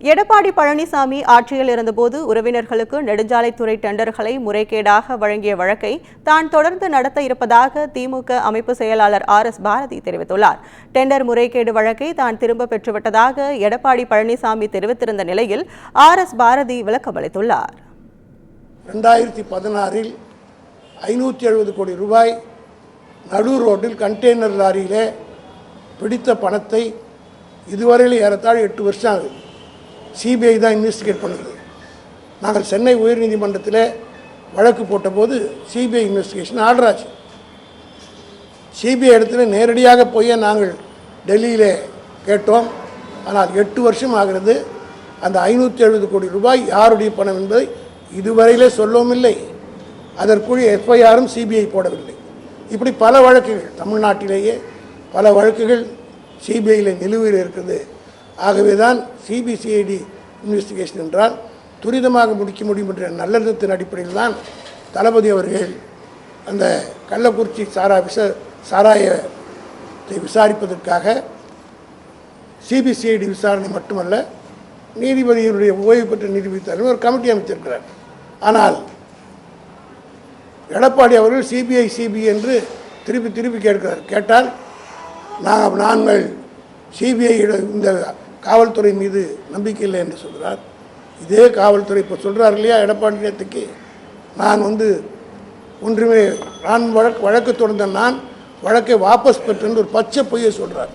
எடப்பாடி பழனிசாமி ஆட்சியில் இருந்தபோது உறவினர்களுக்கு நெடுஞ்சாலைத்துறை டெண்டர்களை முறைகேடாக வழங்கிய வழக்கை தான் தொடர்ந்து நடத்த இருப்பதாக திமுக அமைப்பு செயலாளர் RS பாரதி தெரிவித்துள்ளார். டெண்டர் முறைகேடு வழக்கை தான் திரும்ப பெற்றுவிட்டதாக எடப்பாடி பழனிசாமி தெரிவித்திருந்த நிலையில் RS பாரதி விளக்கமளித்துள்ளார். 2016 570 கோடி ரூபாய் நடு ரோட்டில் கண்டெய்னர் லாரியிலே பிடித்த பணத்தை இதுவரையில் ஏறத்தாழ 8 வருஷம் ஆகுது. சிபிஐ தான் இன்வெஸ்டிகேட் பண்ணுது. நாங்கள் சென்னை உயர்நீதிமன்றத்தில் வழக்கு போட்டபோது சிபிஐ இன்வெஸ்டிகேஷன் ஆர்டர் ஆச்சு. சிபிஐ இடத்துல நேரடியாக போய் நாங்கள் டெல்லியில் கேட்டோம். ஆனால் 8 வருஷம் ஆகிறது. அந்த 570 கோடி ரூபாய் யாருடைய பணம் என்பதை இதுவரையிலே சொல்லவும் இல்லை. அதற்குரிய எஃப்ஐஆரும் சிபிஐ போடவில்லை. இப்படி பல வழக்குகள் தமிழ்நாட்டிலேயே பல வழக்குகள் சிபிஐயில் நிலுவையில் இருக்குது. ஆகவே தான் சிபிசிஐடி இன்வெஸ்டிகேஷன் என்றால் துரிதமாக முடிக்க முடியும் என்ற நல்லெண்ணத்தின் அடிப்படையில் தான் தளபதி அவர்கள் அந்த கள்ளக்குறிச்சி சாராயத்தை விசாரிப்பதற்காக சிபிசிஐடி விசாரணை மட்டுமல்ல, நீதிபதியினுடைய ஓய்வு பெற்ற நீதிபதி தலைவர் ஒரு கமிட்டி அமைத்திருக்கிறார். ஆனால் எடப்பாடி அவர்கள் சிபிஐ என்று திருப்பி கேட்கிறார். கேட்டால் நாங்கள் சிபிஐ இந்த காவல்துறை மீது நம்பிக்கை இல்லை என்று சொல்கிறார். இதே காவல்துறை இப்போ சொல்கிறார் இல்லையா, எடப்பாடி நேற்றுக்கு நான் ஒன்றுமே வழக்கு தொடர்ந்த நான் வழக்கை வாபஸ் பெற்றேன்னு ஒரு பச்சை பொய்யை சொல்கிறார்.